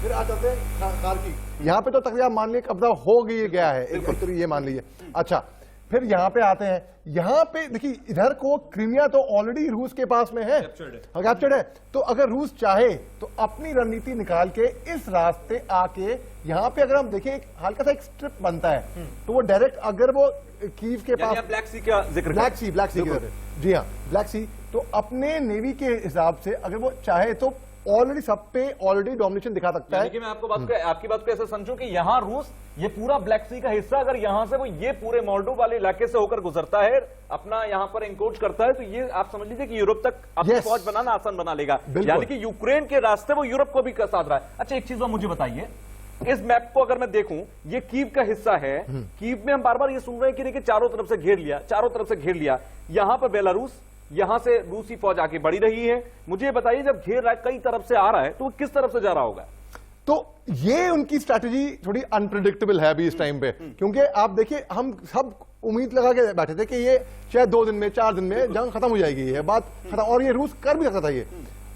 फिर आ चलते हैं खारकी, यहाँ पे तो तकरीबन मान लीजिए कब्जा हो गया है, एक ये मान लीजिए। अच्छा, फिर यहाँ पे आते हैं, यहाँ पे देखिए इधर को क्रीमिया तो ऑलरेडी रूस के पास में है, कैप्चर्ड है, तो अगर रूस चाहे तो अपनी रणनीति निकाल के इस रास्ते आके यहाँ पे अगर हम देखें एक हल्का सा एक स्ट्रिप बनता है, तो वो डायरेक्ट अगर वो कीव के पास, ब्लैक सी का जिक्र, ब्लैक सी की तरफ, जी हाँ ब्लैक सी, तो अपने नेवी के हिसाब से अगर वो चाहे तो ऑलरेडी सब पे ऑलरेडी डोमिनेशन दिखा सकता है। मैं आपको आपकी बात को ऐसे समझूं कि यहाँ रूस ये पूरा ब्लैक सी का हिस्सा अगर यहाँ से वो ये पूरे मोल्डोव वाले इलाके से होकर गुजरता है, अपना यहाँ पर एंकोच करता है, तो ये आप समझ लीजिए कि यूरोप तक अपनी फौज बनाना आसान बना लेगा, यानी कि यूक्रेन के रास्ते वो यूरोप को भी साध रहा है। अच्छा, एक चीज और मुझे बताइए, इस मैप को अगर मैं देखूं, ये कीव का हिस्सा है, कीव में हम बार बार ये सुन रहे हैं कि देखिए चारों तरफ से घेर लिया, चारों तरफ से घेर लिया, यहाँ पर बेलारूस, यहां से रूसी फौज आगे बढ़ी रही है। मुझे बताइए जब घेर रहा है, कई तरफ से आ रहा है, तो वो किस तरफ से जा रहा होगा? तो ये उनकी स्ट्रैटेजी थोड़ी अनप्रिडिक्टेबल है अभी इस टाइम पे, क्योंकि आप देखिए हम सब उम्मीद लगा के बैठे थे कि ये शायद 2 दिन में 4 दिन में जंग खत्म हो जाएगी, ये बात खत्म, और ये रूस कर भी सकता था। ये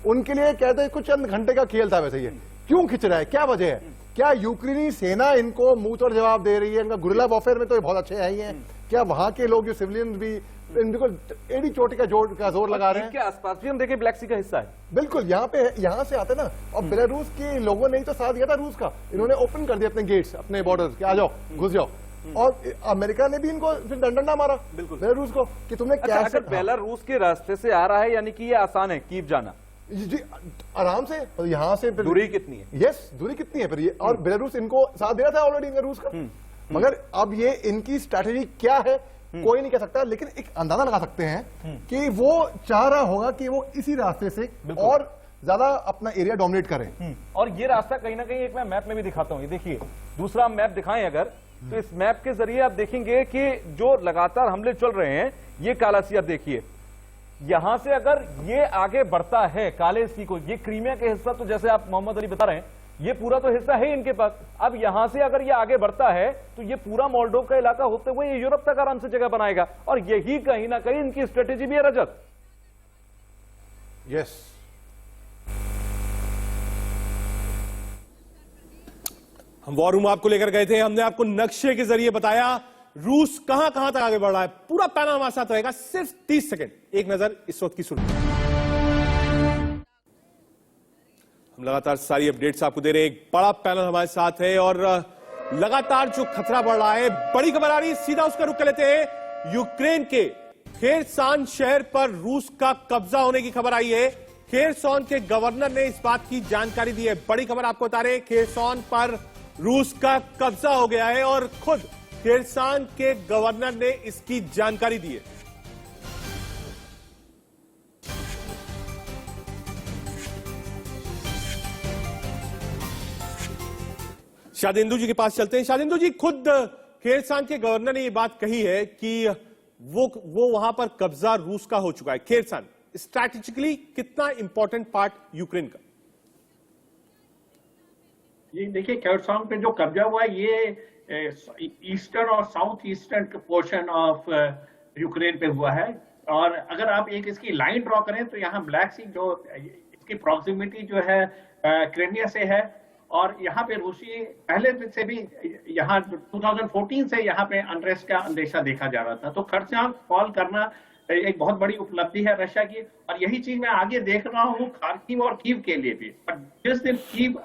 उनके लिए कहते हैं कुछ चंद घंटे का खेल था। वैसे ये क्यों खिंच रहा है, क्या वजह है? क्या यूक्रेनी सेना इनको मुंह तोड़ जवाब दे रही है? इनका गुरिल्ला वॉरफेयर में तो ये बहुत अच्छे है ही हैं। क्या वहां के लोग जो सिविलियंस भी इनको एड़ी चोटी का जोर लगा रहे हैं? इनके आसपास भी हम देखें ब्लैक सी का हिस्सा है, बिल्कुल यहाँ पे, यहाँ से आते ना, और बेलारूस के लोगों ने ही तो साथ दिया था रूस का, इन्होंने ओपन कर दिया अपने गेट्स, अपने बॉर्डर के, आ जाओ घुस जाओ, और अमेरिका ने भी इनको फिर डंडा मारा बेलारूस को कि तुमने क्या। अगर बेलारूस के रास्ते से आ रहा है, यानी कि ये आसान है कीव जाना, जी आराम से, यहाँ से दूरी कितनी है? यस, दूरी कितनी है फिर ये, और बेलारूस इनको साथ दे रहा था ऑलरेडी रूस का, मगर अब ये इनकी स्ट्रैटेजी क्या है कोई नहीं कह सकता, लेकिन एक अंदाजा लगा सकते हैं कि वो चाह रहा होगा कि वो इसी रास्ते से और ज्यादा अपना एरिया डोमिनेट करें। और ये रास्ता कहीं ना कहीं एक मैं मैप में भी दिखाता हूं, ये देखिए दूसरा मैप दिखाएं अगर, तो इस मैप के जरिए आप देखेंगे कि जो लगातार हमले चल रहे हैं, ये काला सी आप देखिए, यहां से अगर ये आगे बढ़ता है काले सी को, ये क्रीमिया के हिस्सा, तो जैसे आप मोहम्मद अली बता रहे हैं, ये पूरा तो हिस्सा है इनके पास। अब यहां से अगर ये आगे बढ़ता है तो ये पूरा मोल्डोव का इलाका होते हुए ये यूरोप तक आराम से जगह बनाएगा, और यही कहीं ना कहीं इनकी स्ट्रेटेजी भी है। रजत, यस, हम वॉर रूम आपको लेकर गए थे, हमने आपको नक्शे के जरिए बताया रूस कहां कहां तक आगे बढ़ रहा है। पूरा पैनल हमारे साथ रहेगा, सिर्फ 30 सेकंड, एक नजर इस वक्त की सुनिए। हम लगातार सारी अपडेट्स आपको दे रहे हैं, एक बड़ा पैनल हमारे साथ है, और लगातार जो खतरा बढ़ रहा है, बड़ी खबर आ रही है, सीधा उसका रुख कर लेते हैं। यूक्रेन के खेरसान शहर पर रूस का कब्जा होने की खबर आई है। खेरसॉन के गवर्नर ने इस बात की जानकारी दी है। बड़ी खबर आपको बता रहे हैं, खेरसॉन पर रूस का कब्जा हो गया है, और खुद खेरसान के गवर्नर ने इसकी जानकारी दी है। शादेंदु जी के पास चलते हैं। शादेंदु जी, खुद खेरसान के गवर्नर ने यह बात कही है कि वो वहां पर कब्जा रूस का हो चुका है। खेरसान स्ट्रैटेजिकली कितना इंपॉर्टेंट पार्ट यूक्रेन का? ये देखिए, खेरसान पे जो कब्जा हुआ है, ये ईस्टर्न और south eastern portion of Ukraine पे हुआ है। और अगर आप एक इसकी लाइन ड्रॉ करें तो यहाँ ब्लैक सी, जो इसकी प्रॉक्सिमिटी जो है क्रीमिया से है, और यहाँ पे रूसी पहले से भी, यहाँ 2014 से यहाँ पे अनरेस्ट का अंदेशा देखा जा रहा था। तो खर्चांक फॉल करना एक बहुत बड़ी उपलब्धि है रशिया की, और यही चीज मैं आगे देख रहा हूँ खार्किव और कीव के लिए भी। पर जिस दिन कीव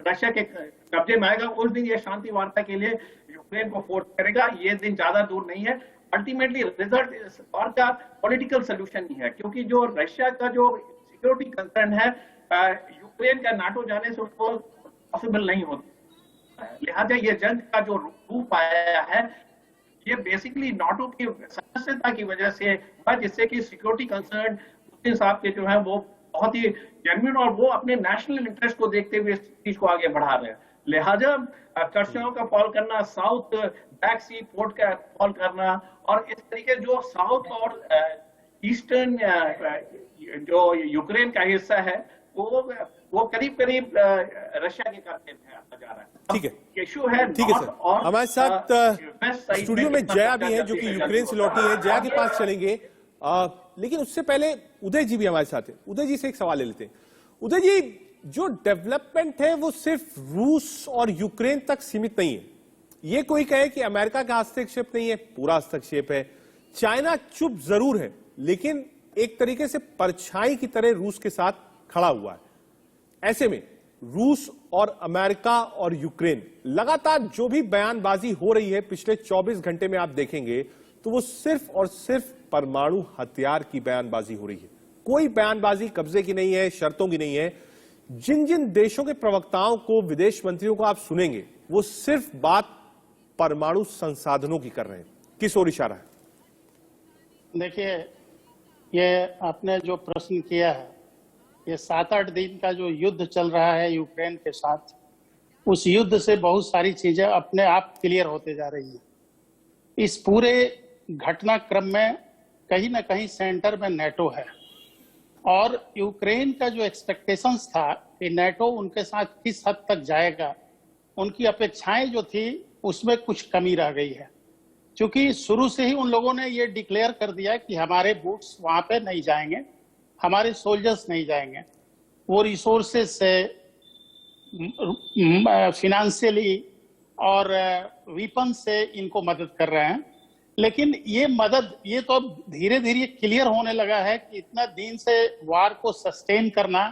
रशिया के कब्जे में आएगा, उस दिन ये शांति वार्ता के लिए यूक्रेन को फोर्स करेगा। ये दिन ज्यादा दूर नहीं है। अल्टीमेटली रिजल्ट और का पॉलिटिकल सोल्यूशन ही है, क्योंकि जो रशिया का जो सिक्योरिटी कंसर्न है, यूक्रेन का नाटो जाने से उसको पॉसिबल नहीं होता। लिहाजा ये जंग का जो रूप आया है, ये बेसिकली नाटो की सदस्यता की वजह से, जिससे कि सिक्योरिटी कंसर्न पुतिन साहब के जो है वो बहुत ही जेन्युइन, और वो अपने नेशनल इंटरेस्ट को देखते हुए इस चीज को आगे बढ़ा रहे हैं। लिहाजा कर्सियों का कॉल करना, साउथ बैक सी पोर्ट का कॉल करना, और इस तरीके जो साउथ और ईस्टर्न जो यूक्रेन का हिस्सा है वो करीब करीब रशिया के करते थे जा रहा है। ठीक है, इशू है। ठीक है सर। हमारे साथ स्टूडियो में जया भी है जो कि यूक्रेन से लौटी है। जया के पास चलेंगे, लेकिन उससे पहले उदय जी भी हमारे साथ है। उदय जी से एक सवाल ले लेते हैं। उदय जी, जो डेवलपमेंट है वो सिर्फ रूस और यूक्रेन तक सीमित नहीं है। ये कोई कहे कि अमेरिका का हस्तक्षेप नहीं है, पूरा हस्तक्षेप है। चाइना चुप जरूर है, लेकिन एक तरीके से परछाई की तरह रूस के साथ खड़ा हुआ है। ऐसे में रूस और अमेरिका और यूक्रेन लगातार जो भी बयानबाजी हो रही है पिछले 24 घंटे में आप देखेंगे तो वो सिर्फ और सिर्फ परमाणु हथियार की बयानबाजी हो रही है। कोई बयानबाजी कब्जे की नहीं है, शर्तों की नहीं है। जिन जिन देशों के प्रवक्ताओं को, विदेश मंत्रियों को आप सुनेंगे, वो सिर्फ बात परमाणु संसाधनों की कर रहे हैं। किस ओर इशारा है? देखिए, ये आपने जो प्रश्न किया है, ये 7-8 दिन का जो युद्ध चल रहा है यूक्रेन के साथ, उस युद्ध से बहुत सारी चीजें अपने आप क्लियर होते जा रही हैं। इस पूरे घटनाक्रम में कहीं ना कहीं सेंटर में नेटो है, और यूक्रेन का जो एक्सपेक्टेशंस था कि नेटो उनके साथ किस हद तक जाएगा, उनकी अपेक्षाएं जो थी उसमें कुछ कमी रह गई है। क्योंकि शुरू से ही उन लोगों ने ये डिक्लेयर कर दिया कि हमारे बूट्स वहां पे नहीं जाएंगे, हमारे सोल्जर्स नहीं जाएंगे। वो रिसोर्सेज से, फिनेंशियली और वीपन से इनको मदद कर रहे हैं। लेकिन ये मदद, ये तो अब धीरे धीरे क्लियर होने लगा है कि इतना दिन से वार को सस्टेन करना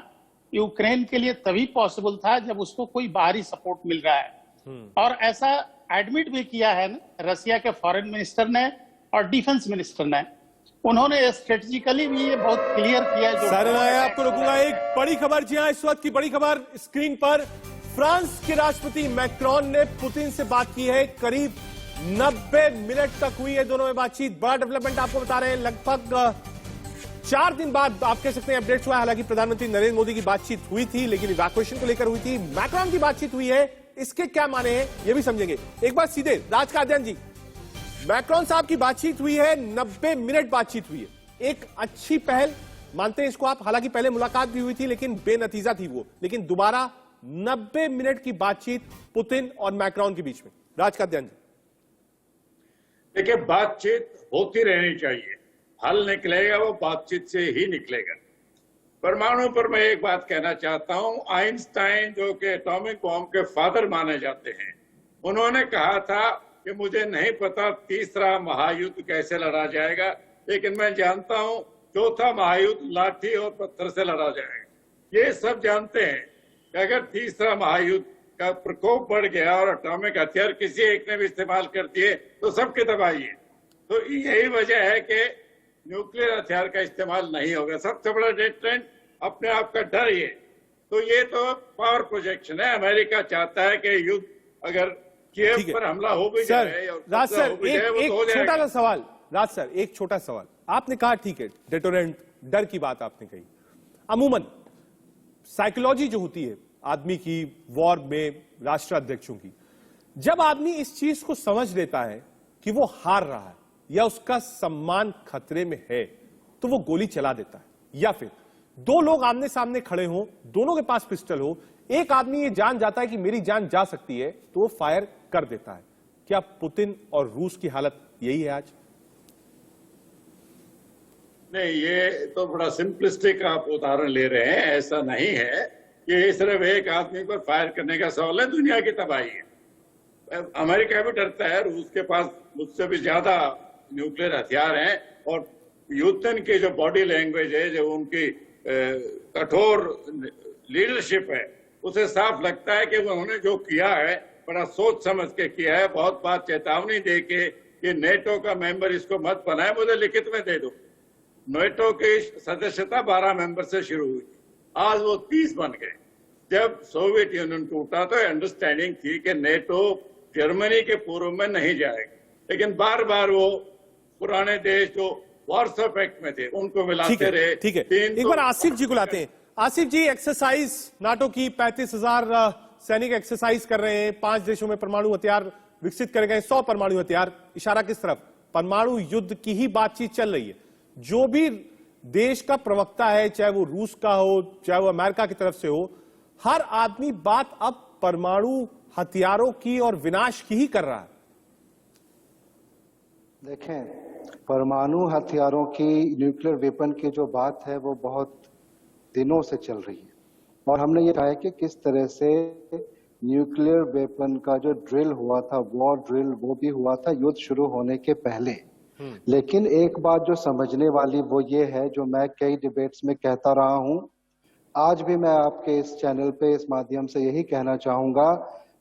यूक्रेन के लिए तभी पॉसिबल था जब उसको कोई बाहरी सपोर्ट मिल रहा है। और ऐसा एडमिट भी किया है रशिया के फॉरेन मिनिस्टर ने और डिफेंस मिनिस्टर ने। उन्होंने स्ट्रेटेजिकली भी ये बहुत क्लियर किया। जो सर, मैं आपको रोकूंगा। एक बड़ी खबर जी हाँ, इस वक्त की बड़ी खबर स्क्रीन पर। फ्रांस के राष्ट्रपति मैक्रोन ने पुतिन से बात की है। करीब 90 मिनट तक हुई है दोनों में बातचीत। बड़ा डेवलपमेंट आपको बता रहे हैं। लगभग 4 दिन बाद आप कह सकते हैं अपडेट्स हुआ है। हालांकि प्रधानमंत्री नरेंद्र मोदी की बातचीत हुई थी, लेकिन इवैक्यूएशन को लेकर हुई थी। मैक्रोन की बातचीत हुई है, इसके क्या माने हैं ये भी समझेंगे। एक बार सीधे राज कादियान जी, मैक्रोन साहब की बातचीत हुई है, 90 मिनट बातचीत हुई है। एक अच्छी पहल मानते हैं इसको आप। हालांकि पहले मुलाकात भी हुई थी लेकिन बेनतीजा थी वो, लेकिन दोबारा 90 मिनट की बातचीत पुतिन और मैक्रोन के बीच में। राज कादियान जी, देखिए, बातचीत होती रहनी चाहिए। हल निकलेगा वो बातचीत से ही निकलेगा। परमाणु पर मैं एक बात कहना चाहता हूं। आइंस्टाइन, जो कि एटॉमिक बॉम्ब के फादर माने जाते हैं, उन्होंने कहा था कि मुझे नहीं पता तीसरा महायुद्ध कैसे लड़ा जाएगा, लेकिन मैं जानता हूं चौथा महायुद्ध लाठी और पत्थर से लड़ा जाएगा। ये सब जानते हैं कि अगर तीसरा महायुद्ध का प्रकोप बढ़ गया और एटॉमिक हथियार किसी एक ने भी इस्तेमाल कर दिए तो सबकी तबाही है। तो यही वजह है कि न्यूक्लियर हथियार का इस्तेमाल नहीं होगा। सबसे बड़ा डेटरेंट अपने आप का डर ये। तो ये तो पावर प्रोजेक्शन है। अमेरिका चाहता है कि युद्ध अगर कीव पर हमला हो भी जाए, राज सर, एक छोटा सा सवाल। राज सर, एक छोटा सवाल। आपने कहा ठीक है, डेटोरेंट, डर की बात आपने कही। अमूमन साइकोलॉजी जो होती है आदमी की, वॉर में राष्ट्राध्यक्षों की, जब आदमी इस चीज को समझ लेता है कि वो हार रहा है या उसका सम्मान खतरे में है, तो वो गोली चला देता है। या फिर दो लोग आमने सामने खड़े हों, दोनों के पास पिस्टल हो, एक आदमी ये जान जाता है कि मेरी जान जा सकती है, तो वो फायर कर देता है। क्या पुतिन और रूस की हालत यही है आज? नहीं, ये तो बड़ा सिंपलिस्टिक आप उदाहरण ले रहे हैं। ऐसा नहीं है कि सिर्फ एक आदमी पर फायर करने का सवाल है। दुनिया की तबाही है। अमेरिका भी डरता है। रूस के पास मुझसे भी ज्यादा न्यूक्लियर हथियार हैं, और यूक्रेन की जो बॉडी लैंग्वेज है, जो उनकी कठोर लीडरशिप है, उसे साफ लगता है कि उन्होंने जो किया है बड़ा सोच समझ के किया है। बहुत बार चेतावनी दे के कि नेटो का मेंबर इसको मत बनाए, मुझे लिखित में दे दो। नेटो की सदस्यता 12 मेंबर से शुरू हुई, आज वो 30 बन गए। जब सोवियत यूनियन टूटा तो अंडरस्टैंडिंग थी कि नेटो जर्मनी के पूर्व में नहीं जाएगा, लेकिन बार बार वो पुराने देश जो वार्सो पैक्ट में थे उनको मिलाते रहे। ठीक है, एक बार आसिफ जी को लाते हैं। आसिफ जी, एक्सरसाइज नाटो की 35,000 सैनिक एक्सरसाइज कर रहे हैं, 5 देशों में परमाणु हथियार विकसित करे गए, 100 परमाणु हथियार। इशारा किस तरफ? परमाणु युद्ध की ही बातचीत चल रही है। जो भी देश का प्रवक्ता है, चाहे वो रूस का हो, चाहे वो अमेरिका की तरफ से हो, हर आदमी बात अब परमाणु हथियारों की और विनाश की ही कर रहा है। देखें, परमाणु हथियारों की, न्यूक्लियर वेपन की जो बात है वो बहुत दिनों से चल रही है, और हमने ये कहा है कि किस तरह से न्यूक्लियर वेपन का जो ड्रिल हुआ था, वॉर ड्रिल, वो भी हुआ था युद्ध शुरू होने के पहले। लेकिन एक बात जो समझने वाली वो ये है, जो मैं कई डिबेट्स में कहता रहा हूं, आज भी मैं आपके इस चैनल पे इस माध्यम से यही कहना चाहूंगा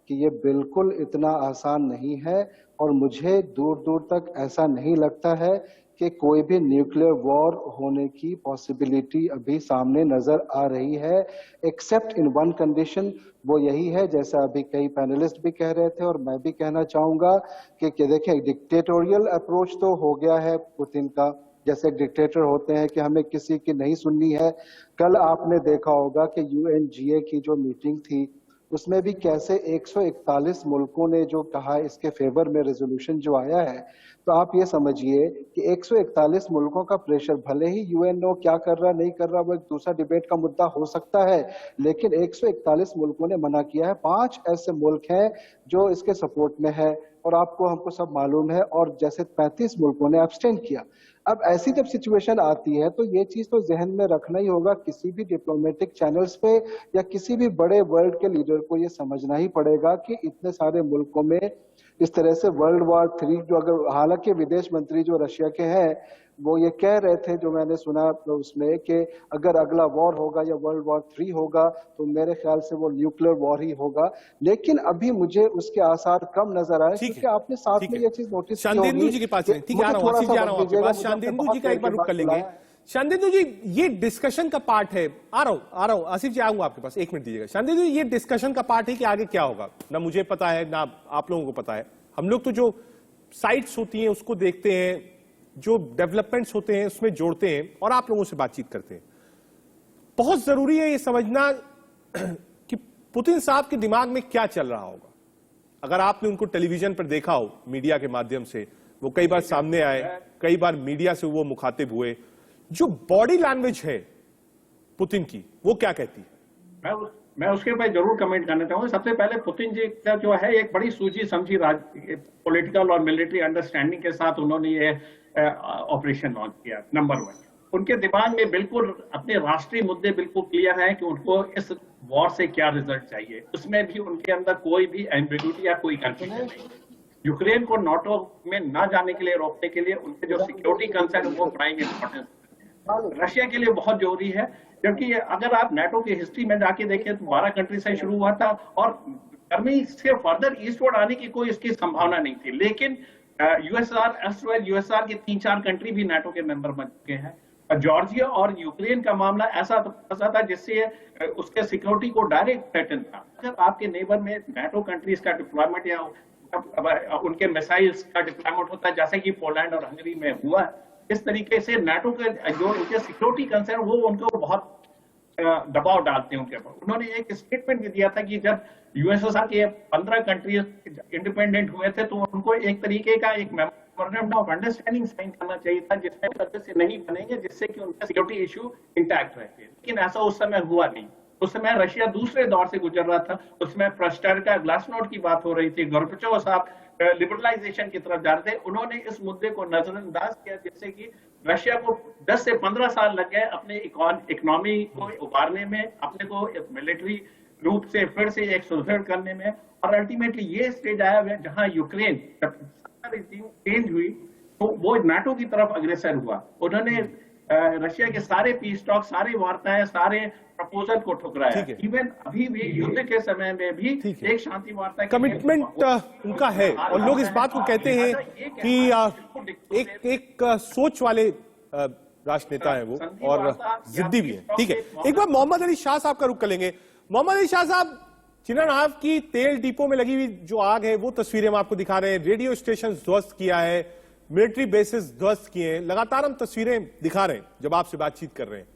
कि ये बिल्कुल इतना आसान नहीं है, और मुझे दूर दूर तक ऐसा नहीं लगता है कि कोई भी न्यूक्लियर वॉर होने की पॉसिबिलिटी अभी सामने नजर आ रही है, एक्सेप्ट इन वन कंडीशन। वो यही है, जैसा अभी कई पैनलिस्ट भी कह रहे थे और मैं भी कहना चाहूंगा कि देखिए, डिक्टेटोरियल अप्रोच तो हो गया है पुतिन का, जैसे एक डिक्टेटर होते हैं कि हमें किसी की नहीं सुननी है। कल आपने देखा होगा कि UNGA की जो मीटिंग थी, उसमें भी कैसे 141 मुल्कों ने जो कहा, इसके फेवर में रेजोल्यूशन जो आया है, तो आप ये समझिए कि 141 मुल्कों का प्रेशर, भले ही UNO क्या कर रहा नहीं कर रहा वो एक दूसरा डिबेट का मुद्दा हो सकता है, लेकिन 141 मुल्कों ने मना किया है। 5 ऐसे मुल्क हैं जो इसके सपोर्ट में है, और आपको हमको सब मालूम है, और जैसे 35 मुल्कों ने एब्सटेन किया। अब ऐसी जब सिचुएशन आती है तो ये चीज तो जहन में रखना ही होगा, किसी भी डिप्लोमेटिक चैनल्स पे या किसी भी बड़े वर्ल्ड के लीडर को ये समझना ही पड़ेगा कि इतने सारे मुल्कों में इस तरह से वर्ल्ड वॉर 3 जो, अगर हालांकि विदेश मंत्री जो रशिया के हैं वो ये कह रहे थे, जो मैंने सुना उसमें, कि अगर अगला वॉर होगा या वर्ल्ड वॉर 3 होगा तो मेरे ख्याल से वो न्यूक्लियर वॉर ही होगा। लेकिन अभी मुझे उसके आसार कम नजर आए, क्योंकि आपने साथ में ये चीज नोटिस की होगी। शांदेंदु जी के पास है, ठीक है, आ रहा हूं आसिफ जी, आ रहा हूं आपके पास। शांदेंदु जी का एक बार रुक कर लेंगे। शांदेंदु जी, ये डिस्कशन का पार्ट है, आ रहा हूं आसिफ जी, आऊंगा आपके पास, 1 मिनट दीजिएगा। शांदेंदु जी, ये डिस्कशन का पार्ट है कि आगे क्या होगा, ना मुझे पता है ना आप लोगों को पता है। हम लोग तो जो साइट्स होती हैं उसको देखते हैं, जो डेवलपमेंट्स होते हैं उसमें जोड़ते हैं और आप लोगों से बातचीत करते हैं। बहुत जरूरी है ये समझना कि पुतिन साहब के दिमाग में क्या चल रहा होगा। अगर आपने उनको टेलीविजन पर देखा हो, मीडिया के माध्यम से, वो कई बार सामने आए, कई बार मीडिया से वो मुखातिब हुए, जो बॉडी लैंग्वेज है पुतिन की, वो क्या कहती है? मैं उसके ऊपर जरूर कमेंट करना चाहूंगा। सबसे पहले पुतिन जी का जो है एक बड़ी सूझी समझी पॉलिटिकल और मिलिट्री अंडरस्टैंडिंग के साथ उन्होंने ये ऑपरेशन लॉन्च किया। नंबर 1, उनके दिमाग में बिल्कुल अपने राष्ट्रीय मुद्दे बिल्कुल क्लियर है कि उनको इस वॉर से क्या रिजल्ट चाहिए। उसमें भी उनके अंदर कोई भी एम्बिग्यूटी या कोई कंफ्यूजन नहीं। यूक्रेन को नाटो में ना जाने के लिए रोकने के लिए उनके जो सिक्योरिटी कंसर्न वो प्राइम इंपॉर्टेंस रशिया के लिए बहुत जरूरी है, क्योंकि अगर आप नाटो की हिस्ट्री में जाके देखें तो 12 कंट्री से शुरू हुआ था और जर्मनी से फर्दर ईस्टवर्ड आने की कोई इसकी संभावना नहीं थी। लेकिन यूएसआर के 3-4 कंट्री भी नाटो के मेंबर बन चुके हैं। जॉर्जिया और यूक्रेन का मामला ऐसा था जिससे उसके सिक्योरिटी को डायरेक्ट थ्रेटन था। अगर आपके नेबर में नाटो कंट्रीज का डिप्लॉयमेंट या उनके मिसाइल्स का डिप्लॉयमेंट होता है, जैसे कि पोलैंड और हंगरी में हुआ, इस तरीके से नाटो के जो उनके सिक्योरिटी कंसर्न वो उनको बहुत दबाव डालते हैं उनके ऊपर। उन्होंने एक स्टेटमेंट भी दिया था कि जब यूएसएसआर के 15 कंट्रीज इंडिपेंडेंट हुए थे तो उनको एक तरीके का एक मेमोरेंडम ऑफ अंडरस्टैंडिंग साइन करना चाहिए था, जिसमें सदस्य नहीं बनेंगे, जिससे कि उनका सिक्योरिटी इशू इंटैक्ट रहते। लेकिन ऐसा उस समय हुआ नहीं। उस समय रशिया दूसरे दौर से गुजर रहा था। उसमें प्रेस्टरका, ग्लासनोड की बात हो रही थी, गोर्बाचोव साहब लिबरलाइजेशन की तरफ जा रहे थे। उन्होंने इस मुद्दे को नजरअंदाज किया, जिससे कि रशिया को 10 से 15 साल लग गए अपने इकोनॉमी को उभारने में, अपने को मिलिट्री रूप से फिर से एक सुदृढ़ करने में, और अल्टीमेटली ये स्टेज आया है जहां यूक्रेन चेंज हुई तो वो नाटो की तरफ अग्रसर हुआ। उन्होंने रशिया के सारे पीस टॉक, सारे वार्ताएं, सारे प्रपोजल को ठुकराया। इवन अभी भी युद्ध के समय में भी एक शांति वार्ता कमिटमेंट उनका है, और लोग इस बात को कहते हैं कि एक सोच वाले राष्ट्रनेता है वो, और जिद्दी भी है। ठीक है, एक बार मोहम्मद अली शाह साहब का रुख कर लेंगे। मोहम्मद अली शाह साहब, चिनानाव की तेल डिपो में लगी हुई जो आग है वो तस्वीरें हम आपको दिखा रहे हैं। रेडियो स्टेशन ध्वस्त किया है, मिलिट्री बेसिस ध्वस्त किए हैं, लगातार हम तस्वीरें दिखा रहे हैं जब आपसे बातचीत कर रहे हैं।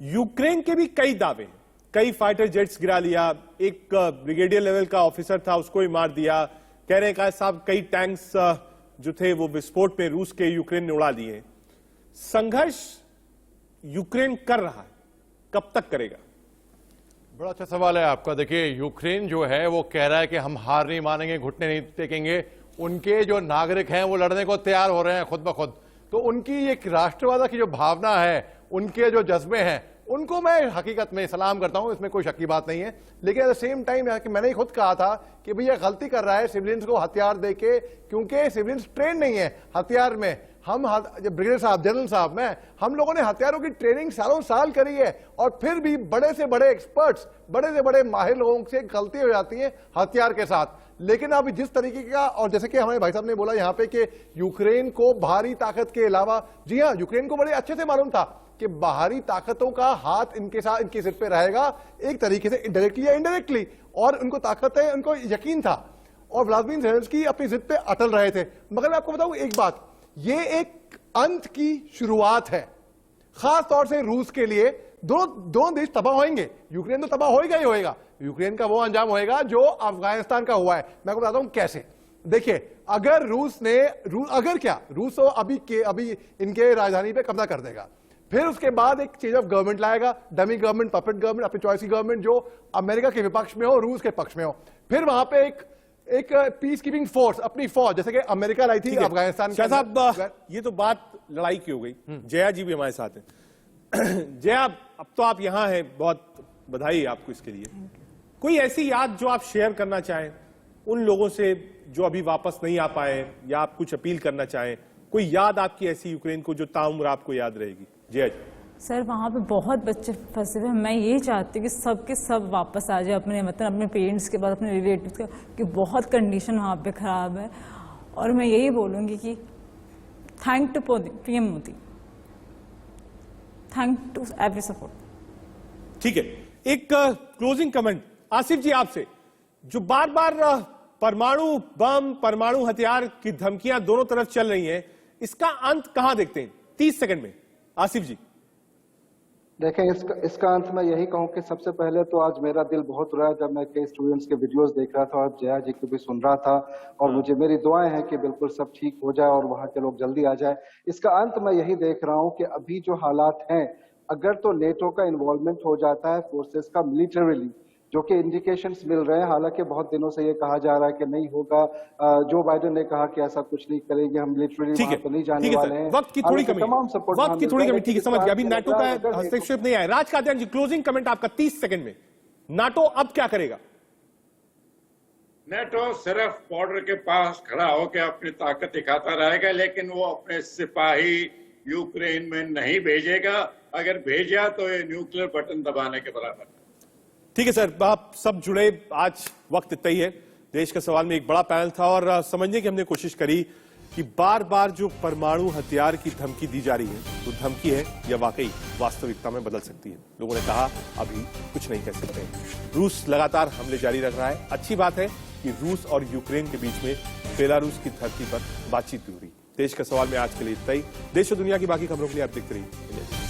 यूक्रेन के भी कई दावे हैं कई फाइटर जेट्स गिरा लिया, एक ब्रिगेडियर लेवल का ऑफिसर था उसको ही मार दिया, कह रहे हैं साहब कई टैंक्स जो थे वो विस्फोट में रूस के यूक्रेन ने उड़ा दिए। संघर्ष यूक्रेन कर रहा है, कब तक करेगा? बड़ा अच्छा सवाल है आपका। देखिए, यूक्रेन जो है वो कह रहा है कि हम हार नहीं मानेंगे, घुटने नहीं टेकेंगे। उनके जो नागरिक हैं वो लड़ने को तैयार हो रहे हैं खुद ब खुद। तो उनकी एक राष्ट्रवाद की जो भावना है, उनके जो जज्बे हैं, उनको मैं हकीकत में सलाम करता हूं, इसमें कोई शक की बात नहीं है। लेकिन एट द सेम टाइम मैंने खुद कहा था कि भैया गलती कर रहा है सिविलियंस को हथियार देके, क्योंकि सिविलियंस ट्रेन नहीं है हथियार में। हम ब्रिगेडियर साहब, जनरल साहब, हम लोगों ने हथियारों की ट्रेनिंग सालों साल करी है, और फिर भी बड़े से बड़े एक्सपर्ट्स, बड़े से बड़े माहिर लोगों से गलती हो जाती है हथियार के साथ। लेकिन अब जिस तरीके का, और जैसे कि हमारे भाई साहब ने बोला यहाँ पे कि यूक्रेन को बाहरी ताकत के अलावा, जी हाँ, यूक्रेन को बड़े अच्छे से मालूम था कि बाहरी ताकतों का हाथ इनके साथ, इनके सिर पे रहेगा एक तरीके से, इनडायरेक्टली या इनडायरेक्टली, और उनको ताकत है, उनको यकीन था, और व्लादिमीर ज़ेलेंस्की अपनी जिद पे अटल रहे थे। मगर मैं आपको बताऊं एक बात, ये एक अंत की शुरुआत है, खास तौर से रूस के लिए। दोनों देश तबाह होंगे, यूक्रेन तो तबाह होएगा ही होएगा। यूक्रेन का वो अंजाम होएगा जो अफगानिस्तान का हुआ है। मैं आपको बताता हूं कैसे। देखिए, अगर रूस तो अभी इनके राजधानी पे कब्जा कर देगा, फिर उसके बाद एक चेंज ऑफ गवर्नमेंट लाएगा, डमी गवर्नमेंट, पपेट गवर्नमेंट, अपनी चॉइस की गवर्नमेंट, जो अमेरिका के विपक्ष में हो, रूस के पक्ष में हो। फिर वहां पे एक पीस कीपिंग फोर्स, अपनी फौज, जैसे कि अमेरिका लाई थी अफगानिस्तान। साहब, ये तो बात लड़ाई की हो गई। जया जी भी हमारे साथ हैं। जया, अब तो आप यहां हैं, बहुत बधाई आपको इसके लिए। कोई ऐसी याद जो आप शेयर करना चाहें उन लोगों से जो अभी वापस नहीं आ पाए, या आप कुछ अपील करना चाहें? कोई याद आपकी ऐसी यूक्रेन को जो ताउम्र आपको याद रहेगी? जया जी। सर, वहाँ पे बहुत बच्चे फंसे हुए हैं। मैं ये चाहती हूँ कि सब के सब वापस आ जाए अपने, मतलब अपने पेरेंट्स के बाद, अपने रिलेटिव्स के, कि बहुत कंडीशन वहाँ पे ख़राब है। और मैं यही बोलूँगी कि thank to PM Modi, thank to every support. ठीक है, एक क्लोजिंग कमेंट आसिफ जी आपसे, जो बार बार परमाणु बम, परमाणु हथियार की धमकियां दोनों तरफ चल रही हैं, इसका अंत कहां देखते हैं? 30 सेकंड में आसिफ जी। देखें, इसका अंत मैं यही कहूं कि सबसे पहले तो आज मेरा दिल बहुत रोया जब मैं कई स्टूडेंट्स के वीडियोस देख रहा था और जया जी को भी सुन रहा था, और मुझे मेरी दुआएं हैं कि बिल्कुल सब ठीक हो जाए और वहां के लोग जल्दी आ जाए। इसका अंत मैं यही देख रहा हूं कि अभी जो हालात हैं, अगर तो नेटो का इन्वॉल्वमेंट हो जाता है फोर्सेस का मिलिटरीली, जो कि इंडिकेशंस मिल रहे हैं, हालांकि बहुत दिनों से ये कहा जा रहा है कि नहीं होगा, जो बाइडेन ने कहा कि ऐसा कुछ नहीं करेंगे, हम लिटरली वहां तो नहीं जाने वाले हैं। वक्त की थोड़ी कमी, तमाम सपोर्ट, वक्त की थोड़ी कमी, ठीक है, समझ गया। अभी नाटो का हस्तक्षेप नहीं आया। राज कादियान जी, क्लोजिंग कमेंट आपका 30 सेकंड में। नाटो अब क्या करेगा? नेटो सिर्फ बॉर्डर के पास खड़ा होकर अपनी ताकत दिखाता रहेगा, लेकिन वो अपने सिपाही यूक्रेन में नहीं भेजेगा। अगर भेजा तो ये न्यूक्लियर बटन दबाने के बराबर। ठीक है सर, आप सब जुड़े, आज वक्त इतना ही है। देश का सवाल में एक बड़ा पैनल था, और समझने की हमने कोशिश करी कि बार बार जो परमाणु हथियार की धमकी दी जा रही है, वो धमकी है या वाकई वास्तविकता में बदल सकती है। लोगों ने कहा अभी कुछ नहीं कह सकते। रूस लगातार हमले जारी रख रहा है। अच्छी बात है कि रूस और यूक्रेन के बीच में बेलारूस की धरती पर बातचीत भी हो रही। देश का सवाल में आज के लिए इतना ही। देश और दुनिया की बाकी खबरों के लिए आप देखते रहिए।